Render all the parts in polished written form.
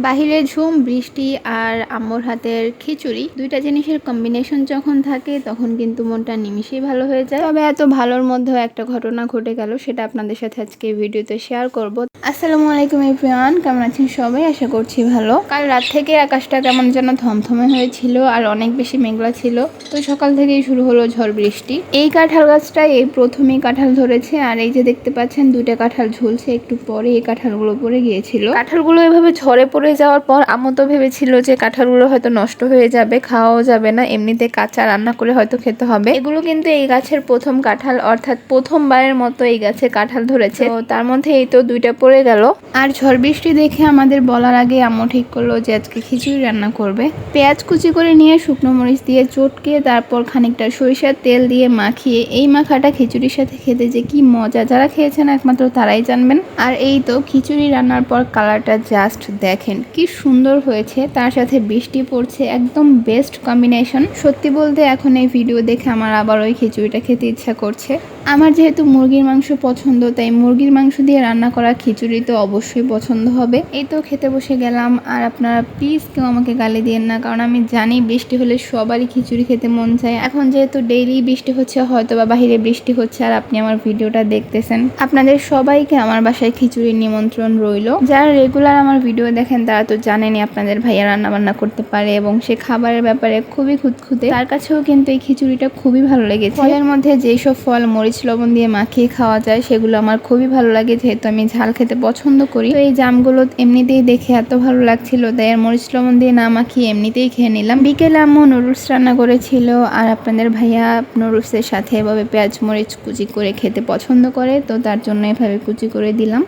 বাহিরে ঝুম বৃষ্টি আর আম্মুর হাতের খিচুড়ি, দুইটা জিনিসের কম্বিনেশন যখন থাকে তখন কিন্তু মনটা নিমিষেই ভালো হয়ে যায়। তবে এত ভালোর মধ্যেও একটা ঘটনা ঘটে গেল, সেটা আপনাদের সাথে আজকে ভিডিওতে শেয়ার করব। আসসালামু আলাইকুম এভরিওয়ান, কেমন আছেন সবাই? আশা করছি ভালো। কাল রাত থেকে আকাশটা কেমন যেন থমথমে হয়েছিল আর অনেক বেশি মেঘলা ছিল, তো সকাল থেকেই শুরু হলো ঝড় বৃষ্টি। এই কাঁঠাল গাছটায় এই প্রথমেই কাঁঠাল ধরেছে, আর এই যে দেখতে পাচ্ছেন দুইটা কাঁঠাল ঝুলছে, একটু পরে এই কাঁঠালগুলো পড়ে গিয়েছিল। কাঁঠালগুলো এভাবে ঝড়ে পড়ে যাওয়ার পর আম্মু তো ভেবেছিল যে কাঁঠালগুলো হয়তো নষ্ট হয়ে যাবে, খাওয়াও যাবে না, এমনিতে কাঁচা রান্না করে হয়তো খেতে হবে। এগুলো কিন্তু এই গাছের প্রথম কাঁঠাল, অর্থাৎ প্রথমবারের মতো এই গাছে কাঁঠাল ধরেছে। তো তার মধ্যে এই তো দুইটা পড়ে গেল। আর ঝড় বৃষ্টি দেখে আমাদের বলার আগে আম্মু ঠিক করলো যে আজকে খিচুড়ি রান্না করবে। পেঁয়াজ কুচি করে নিয়ে শুকনো মরিচ দিয়ে চটকে তারপর খানিকটা সরিষার তেল দিয়ে মাখিয়ে এই মাখাটা খিচুড়ির সাথে খেতে যে কি মজা, যারা খেয়েছেন একমাত্র তারাই জানবেন। আর এই তো খিচুড়ি রান্নার পর কালারটা জাস্ট দেখেন কি সুন্দর হয়েছে, তার সাথে বৃষ্টি পড়ছে, একদম বেস্ট কম্বিনেশন। সত্যি বলতে এখন এই ভিডিও দেখে আমার আবার ওই খিচুড়িটা খেতে ইচ্ছা করছে। আমার যেহেতু মুরগির মাংস পছন্দ, তাই মুরগির মাংস দিয়ে রান্না করা খিচুড়ি তো অবশ্যই পছন্দ হবে। এই তো খেতে বসে গেলাম। আর আপনারা প্লিজ কেউ আমাকে গালি দিয়েন না, কারণ আমি জানি বৃষ্টি হলে সবারই খিচুড়ি খেতে মন চায়। এখন যেহেতু ডেইলি বৃষ্টি হচ্ছে, হয়তো বা বাহিরে বৃষ্টি হচ্ছে আর আপনি আমার ভিডিওটা দেখতেছেন, আপনাদের সবাইকে আমার বাসায় খিচুড়ির নিমন্ত্রণ রইল। যারা রেগুলার আমার ভিডিও দেখেন তারা তো জানেনই আপনাদের ভাইয়া রান্না বান্না করতে পারে এবং সে খাবারের ব্যাপারে খুবই খুঁতখুঁতে। তার কাছেও কিন্তু এই খিচুড়িটা খুবই ভালো লেগেছে। ফলের মধ্যে যেসব ফল মরিচ লবণ দিয়ে মাখিয়ে খাওয়া যায় সেগুলো আমার খুবই ভালো লাগে, যেহেতু আমি ঝাল খেতে পছন্দ করি। তো এই জামগুলো এমনিতেই দেখে এত ভালো লাগছিল, তাই আর মরিচ লবণ দিয়ে না মাখিয়ে এমনিতেই খেয়ে নিলাম। বিকেলে আম্মু নুডলস রান্না করেছিল, আর আপনাদের ভাইয়া নুডলসের সাথে এভাবে পেঁয়াজ মরিচ কুচি করে খেতে পছন্দ করে, তো তার জন্য এভাবে কুচি করে দিলাম।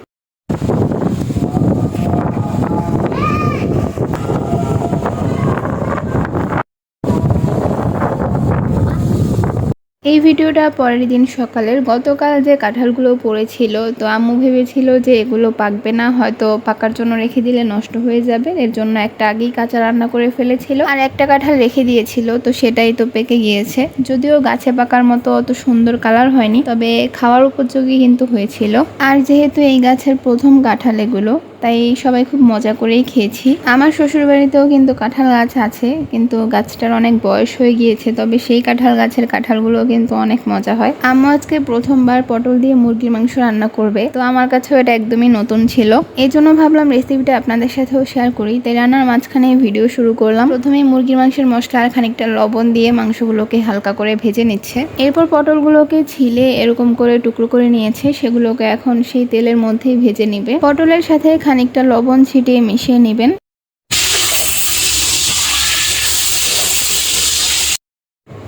এই ভিডিওটা পরের দিন সকালের। গতকাল যে কাঁঠালগুলো পড়েছিল, তো আম্মু ভেবেছিল যে এগুলো পাকবে না, হয়তো পাকার জন্য রেখে দিলে নষ্ট হয়ে যাবে, এর জন্য একটা আগেই কাঁচা রান্না করে ফেলেছিল, আর একটা কাঁঠাল রেখে দিয়েছিল, তো সেটাই তো পেকে গিয়েছে। যদিও গাছে পাকার মতো অত সুন্দর কালার হয়নি, তবে খাওয়ার উপযোগী কিন্তু হয়েছিল। আর যেহেতু এই গাছের প্রথম কাঁঠাল এগুলো, তাই সবাই খুব মজা করেই খেয়েছি। আমার শ্বশুর বাড়িতেও কিন্তু কাঁঠাল গাছ আছে, কিন্তু গাছটার অনেক বয়স হয়ে গিয়েছে, তবে সেই কাঁঠাল গাছের কাঁঠালগুলো কিন্তু অনেক মজা হয়। আম্মু আজকে প্রথমবার পটল দিয়ে মুরগির মাংস রান্না করবে, তো আমার কাছেও এটা একদমই নতুন ছিল, এই জন্য ভাবলাম রেসিপিটা আপনাদের সাথেও শেয়ার করি। তাই রান্নার মাঝখানে ভিডিও শুরু করলাম। প্রথমেই মুরগির মাংসের মশলা আর খানিকটা লবণ দিয়ে মাংসগুলোকে হালকা করে ভেজে নিচ্ছে। এরপর পটলগুলোকে ছিলে এরকম করে টুকরো করে নিয়েছে, সেগুলোকে এখন সেই তেলের মধ্যেই ভেজে নিবে। পটলের সাথে খানিকটা লবণ ছিটিয়ে মিশিয়ে নেবেন।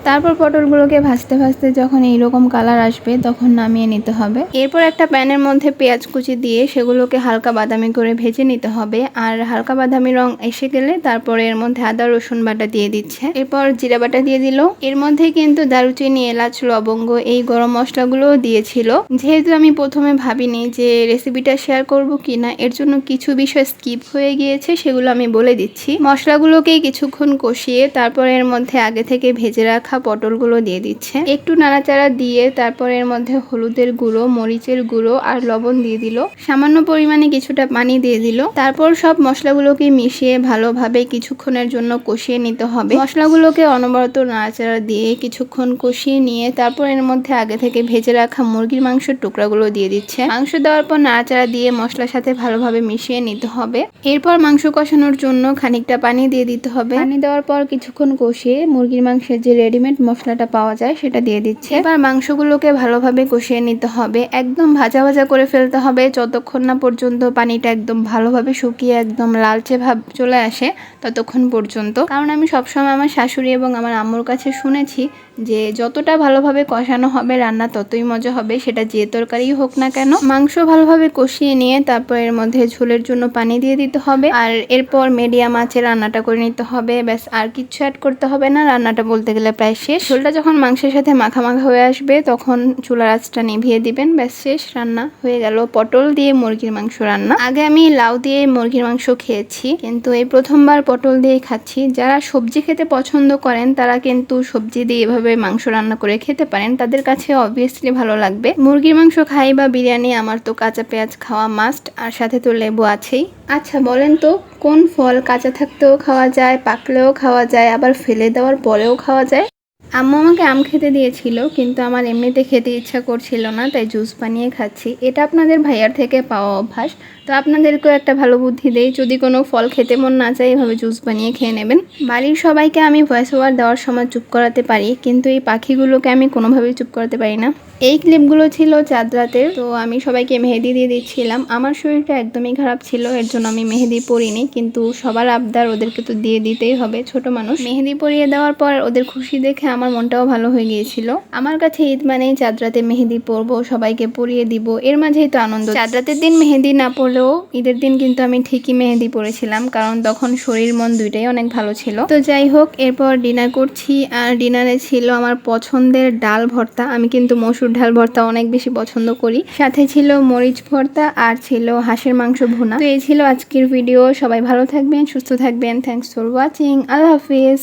তারপর পটলগুলোকে ভাজতে ভাজতে যখন এইরকম কালার আসবে তখন নামিয়ে নিতে হবে। এরপর একটা প্যানের মধ্যে পেঁয়াজ কুচি দিয়ে সেগুলোকে হালকা বাদামি করে ভেজে নিতে হবে, আর হালকা বাদামি রং এসে গেলে তারপরে এর মধ্যে আদা রসুন বাটা দিয়ে দিচ্ছে, এরপর জিরা বাটা দিয়ে দিল। এর মধ্যে কিন্তু দারুচিনি, এলাচ, লবঙ্গ, এই গরম মশলাগুলোও দিয়েছিল। যেহেতু আমি প্রথমে ভাবিনি যে রেসিপিটা শেয়ার করব কিনা, এর জন্য কিছু বিষয় স্কিপ হয়ে গিয়েছে, সেগুলো আমি বলে দিচ্ছি। মশলাগুলোকে কিছুক্ষণ কষিয়ে তারপর এর মধ্যে আগে থেকে ভেজে রাখা পটলগুলো দিয়ে দিচ্ছে, একটু নাড়াচাড়া দিয়ে তারপর এর মধ্যে হলুদের গুঁড়ো, মরিচের গুঁড়ো আর লবণ দিয়ে দিল, সামান্য পরিমাণে কিছুটা পানি দিয়ে দিল। তারপর সব মশলাগুলোকে মিশিয়ে ভালোভাবে কিছুক্ষণের জন্য কষিয়ে নিতে হবে। মশলাগুলোকে অনবরত নাড়াচাড়া দিয়ে কিছুক্ষণ কষিয়ে নিয়ে তারপর এর মধ্যে আগে থেকে ভেজে রাখা মুরগির মাংসের টুকরাগুলো দিয়ে দিচ্ছে। মাংস দেওয়ার পর নাড়াচাড়া দিয়ে মশলার সাথে ভালোভাবে মিশিয়ে নিতে হবে। এরপর মাংস কষানোর জন্য খানিকটা পানি দিয়ে দিতে হবে। পানি দেওয়ার পর কিছুক্ষণ কষিয়ে মুরগির মাংসের যে রেডিমেড মশলাটা পাওয়া যায় সেটা দিয়ে দিচ্ছে। এবার মাংসগুলোকে ভালোভাবে কষিয়ে নিতে হবে, একদম ভাজা ভাজা করে ফেলতে হবে, যতক্ষণ না পর্যন্ত পানিটা একদম ভালোভাবে শুকিয়ে একদম লালচে ভাব চলে আসে ততক্ষণ পর্যন্ত। কারণ আমি সবসময় আমার শাশুড়ি এবং আমার আম্মুর কাছে শুনেছি যে যতটা ভালোভাবে কষানো হবে রান্না ততই মজা হবে, সেটা যে তরকারি হোক না কেন। মাংস ভালোভাবে কষিয়ে নিয়ে তারপর এর মধ্যে ঝোলের জন্য পানি দিয়ে দিতে হবে, আর এরপর মিডিয়াম আঁচে রান্নাটা করে নিতে হবে। ব্যাস, আর কিচ্ছু অ্যাড করতে হবে না, রান্নাটা বলতে গেলে প্রায় শেষ। ঝোলটা যখন মাংসের সাথে মাখা মাখা হয়ে আসবে তখন চুলার আঁচটা নিভিয়ে দিবেন। ব্যাস, শেষ, রান্না হয়ে গেল পটল দিয়ে মুরগির মাংস রান্না। আগে আমি লাউ দিয়ে মুরগির মাংস খেয়েছি, কিন্তু এই প্রথমবার পটল দিয়ে খাচ্ছি। যারা সবজি খেতে পছন্দ করেন তারা কিন্তু সবজি দিয়ে এভাবে মাংস রান্না করে খেতে পারেন, তাদের কাছে অবভিয়াসলি ভালো লাগবে। মুরগির মাংস খাই বা বিরিয়ানি, আমার তো কাঁচা পেঁয়াজ খাওয়া মাস্ট, আর সাথে তো লেবু আছেই। আচ্ছা বলেন তো, কোন ফল কাঁচা থাকতেও খাওয়া যায়, পাকলেও খাওয়া যায়, আবার ফেলে দেওয়ার পরেও খাওয়া যায়। আম্মু আমাকে আম খেতে দিয়েছিল, কিন্তু আমার এমনিতে খেতে ইচ্ছা করছিল না, তাই জুস বানিয়ে খাচ্ছি। এটা আপনাদের ভাইয়ার থেকে পাওয়া অভ্যাস। তো আপনাদেরকেও একটা ভালো বুদ্ধি দেই, যদি কোনো ফল খেতে মন না চায় এভাবে জুস বানিয়ে খেয়ে নেবেন। বাড়ির সবাইকে আমি ভয়েস ওভার দেওয়ার সময় চুপ করাতে পারি, কিন্তু এই পাখিগুলোকে আমি কোনোভাবেই চুপ করাতে পারি না। এই ক্লিপগুলো ছিল চাঁদ রাতের। তো আমি সবাইকে মেহেদি দিয়ে দিচ্ছিলাম। আমার শরীরটা একদমই খারাপ ছিল, এর জন্য আমি মেহেদি পরিনি, কিন্তু সবার আবদার, ওদেরকে তো দিয়ে দিতেই হবে, ছোট মানুষ। মেহেদি পরিয়ে দেওয়ার পর ওদের খুশি দেখে আমার মনটাও ভালো হয়ে গিয়েছিল। আমার কাছে ঈদ মানেই চাঁদ রাতে মেহেদি পরবো, সবাইকে পরিয়ে দিব, এর মাঝেই তো আনন্দ। চাঁদ রাতের দিন মেহেদি না পরলেও ঈদের দিন কিন্তু আমি ঠিকই মেহেদি পরেছিলাম, কারণ তখন শরীর মন দুইটাই অনেক ভালো ছিল। তো যাই হোক, এরপর ডিনার করছি। আর ডিনারে ছিল আমার পছন্দের ডাল ভর্তা। আমি কিন্তু মসুর ডাল ভর্তা অনেক বেশি পছন্দ করি। সাথে ছিল মরিচ ভর্তা আর ছিল হাঁসের মাংস ভুনা। তো এই ছিল আজকের ভিডিও। সবাই ভালো থাকবেন, সুস্থ থাকবেন। Thanks for watching. Allah Hafiz.